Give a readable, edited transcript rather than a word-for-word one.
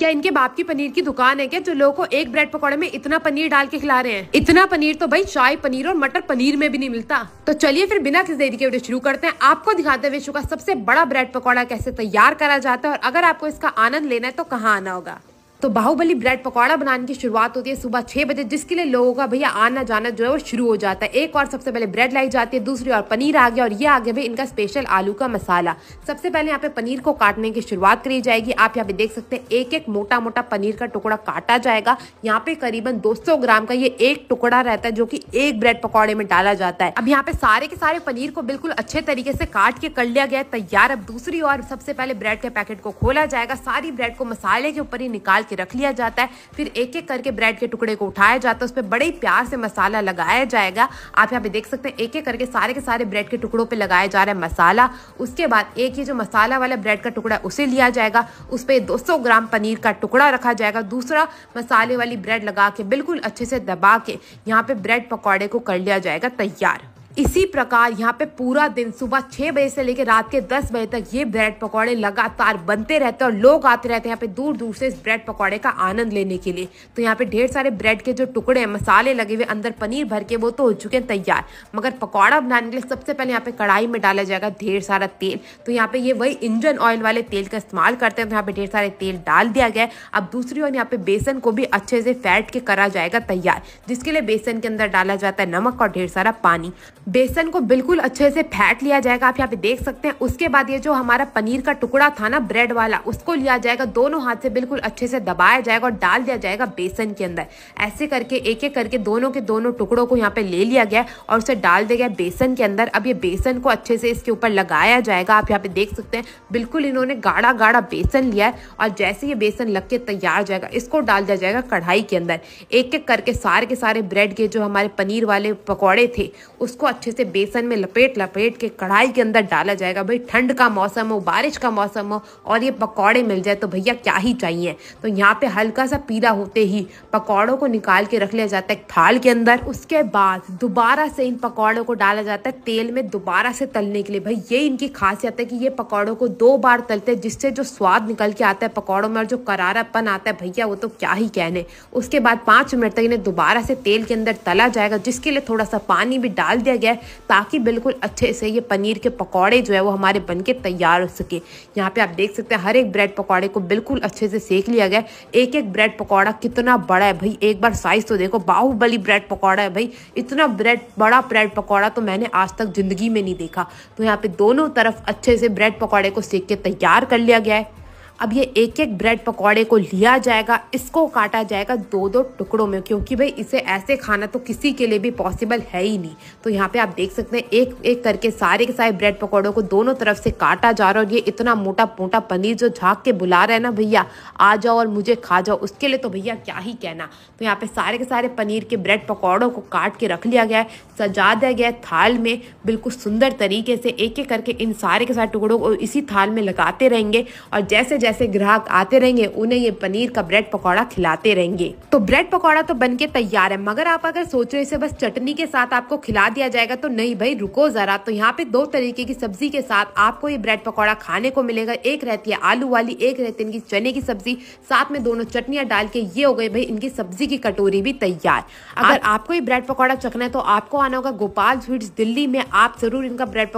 क्या इनके बाप की पनीर की दुकान है क्या, जो लोगों को एक ब्रेड पकौड़े में इतना पनीर डाल के खिला रहे हैं। इतना पनीर तो भाई शाही पनीर और मटर पनीर में भी नहीं मिलता। तो चलिए फिर बिना किसी देरी के वीडियो शुरू करते हैं। आपको दिखाते हैं विश्व का सबसे बड़ा ब्रेड पकौड़ा कैसे तैयार करा जाता है, और अगर आपको इसका आनंद लेना है तो कहाँ आना होगा। तो बाहुबली ब्रेड पकौड़ा बनाने की शुरुआत होती है सुबह 6 बजे, जिसके लिए लोगों का भैया आना जाना जो है वो शुरू हो जाता है। एक और सबसे पहले ब्रेड लाई जाती है, दूसरी और पनीर आ गया, और ये आ गया भाई इनका स्पेशल आलू का मसाला। सबसे पहले यहाँ पे पनीर को काटने की शुरुआत करी जाएगी। आप यहाँ पे देख सकते हैं एक एक मोटा मोटा पनीर का टुकड़ा काटा जाएगा। यहाँ पे करीबन 200 ग्राम का ये एक टुकड़ा रहता है, जो कि एक ब्रेड पकौड़े में डाला जाता है। अब यहाँ पे सारे के सारे पनीर को बिल्कुल अच्छे तरीके से काट के कर लिया गया है तैयार। अब दूसरी ओर सबसे पहले ब्रेड के पैकेट को खोला जाएगा। सारी ब्रेड को मसाले के ऊपर ही निकाल के रख लिया जाता है। फिर एक एक करके ब्रेड के टुकड़े को उठाया जाता है, उस पर बड़े प्यार से मसाला लगाया जाएगा। आप यहाँ पे देख सकते हैं एक एक करके सारे के सारे ब्रेड के टुकड़ों पे लगाया जा रहा है मसाला। उसके बाद एक ये जो मसाला वाला ब्रेड का टुकड़ा उसे लिया जाएगा, उस पर 200 ग्राम पनीर का टुकड़ा रखा जाएगा। दूसरा मसाले वाली ब्रेड लगा के बिल्कुल अच्छे से दबा के यहाँ पे ब्रेड पकौड़े को कर लिया जाएगा तैयार। इसी प्रकार यहाँ पे पूरा दिन सुबह 6 बजे से लेकर रात के 10 बजे तक ये ब्रेड पकौड़े लगातार बनते रहते हैं, और लोग आते रहते हैं यहाँ पे दूर दूर से इस ब्रेड पकौड़े का आनंद लेने के लिए। तो यहाँ पे ढेर सारे ब्रेड के जो टुकड़े हैं, मसाले लगे हुए, अंदर पनीर भर के, वो तो हो चुके हैं तैयार। मगर पकौड़ा बनाने के लिए सबसे पहले यहाँ पे कढ़ाई में डाला जाएगा ढेर सारा तेल। तो यहाँ पे ये वही इंजन ऑयल वाले तेल का इस्तेमाल करते हैं। तो यहाँ पे ढेर सारे तेल डाल दिया गया है। अब दूसरी ओर यहाँ पे बेसन को भी अच्छे से फैट के करा जाएगा तैयार, जिसके लिए बेसन के अंदर डाला जाता है नमक और ढेर सारा पानी। बेसन को बिल्कुल अच्छे से फेंट लिया जाएगा, आप यहाँ पे देख सकते हैं। उसके बाद ये जो हमारा पनीर का टुकड़ा था ना ब्रेड वाला, उसको लिया जाएगा, दोनों हाथ से बिल्कुल अच्छे से दबाया जाएगा और डाल दिया जाएगा बेसन के अंदर। ऐसे करके एक एक करके दोनों के दोनों टुकड़ों को यहाँ पे ले लिया गया और उसे डाल दिया गया बेसन के अंदर। अब ये बेसन को अच्छे से इसके ऊपर लगाया जाएगा। आप यहाँ पे देख सकते हैं बिल्कुल इन्होंने गाढ़ा गाढ़ा बेसन लिया है, और जैसे ये बेसन लग के तैयार हो जाएगा, इसको डाल दिया जाएगा कढ़ाई के अंदर। एक एक करके सारे के सारे ब्रेड के जो हमारे पनीर वाले पकौड़े थे, उसको अच्छे से बेसन में लपेट लपेट के कढ़ाई के अंदर डाला जाएगा। भाई ठंड का मौसम हो, बारिश का मौसम हो, और ये पकौड़े मिल जाए तो भैया क्या ही चाहिए। तो यहाँ पे हल्का सा पीला होते ही पकौड़ों को निकाल के रख लिया जाता है एक थाल के अंदर। उसके बाद दोबारा से इन पकौड़ों को डाला जाता है तेल में दोबारा से तलने के लिए। भाई ये इनकी खासियत है कि ये पकौड़ों को 2 बार तलते हैं, जिससे जो स्वाद निकल के आता है पकौड़ों में और जो करारापन आता है भैया, वो तो क्या ही कहने। उसके बाद 5 मिनट तक इन्हें दोबारा से तेल के अंदर तला जाएगा, जिसके लिए थोड़ा सा पानी भी डाल दिया गया है, ताकि बिल्कुल अच्छे से ये पनीर के पकौड़े जो है वो हमारे बनके तैयार हो सके। यहाँ पे आप देख सकते हैं हर एक ब्रेड पकौड़े को बिल्कुल अच्छे से सेक लिया गया। एक एक ब्रेड पकौड़ा कितना बड़ा है भाई, एक बार साइज तो देखो। बाहुबली ब्रेड पकौड़ा है भाई, इतना बड़ा ब्रेड पकौड़ा तो मैंने आज तक जिंदगी में नहीं देखा। तो यहाँ पे दोनों तरफ अच्छे से ब्रेड पकौड़े को सेक के तैयार कर लिया गया है। अब ये एक एक ब्रेड पकौड़े को लिया जाएगा, इसको काटा जाएगा 2-2 टुकड़ों में, क्योंकि भाई इसे ऐसे खाना तो किसी के लिए भी पॉसिबल है ही नहीं। तो यहाँ पे आप देख सकते हैं एक एक करके सारे के सारे ब्रेड पकौड़ों को दोनों तरफ से काटा जा रहा है। और ये इतना मोटा मोटा पनीर जो झाँक के बुला रहा है ना भैया, आ जाओ और मुझे खा जाओ, उसके लिए तो भैया क्या ही कहना। तो यहाँ पे सारे के सारे पनीर के ब्रेड पकौड़ों को काट के रख लिया गया है, सजा दिया गया है थाल में बिल्कुल सुंदर तरीके से। एक एक करके इन सारे के सारे टुकड़ों को इसी थाल में लगाते रहेंगे, और जैसे जैसे ग्राहक आते रहेंगे उन्हें ये पनीर का ब्रेड पकौड़ा खिलाते रहेंगे। तो ब्रेड पकौड़ा तो बनके तैयार है, मगर आप अगर सोच रहे इसे बस चटनी के साथ आपको खिला दिया जाएगा, तो नहीं भाई, रुको जरा। तो यहाँ पे 2 तरीके की सब्जी के साथ आपको ये ब्रेड पकौड़ा खाने को मिलेगा। एक रहती है आलू वाली, एक रहती है इनकी चने की सब्जी, साथ में दोनों चटनियां डाल के ये हो गई भाई इनकी सब्जी की कटोरी भी तैयार। अगर आपको ये ब्रेड पकौड़ा चखना है तो आपको आना होगा गोपाल स्वीट्स दिल्ली में। आप जरूर इनका ब्रेड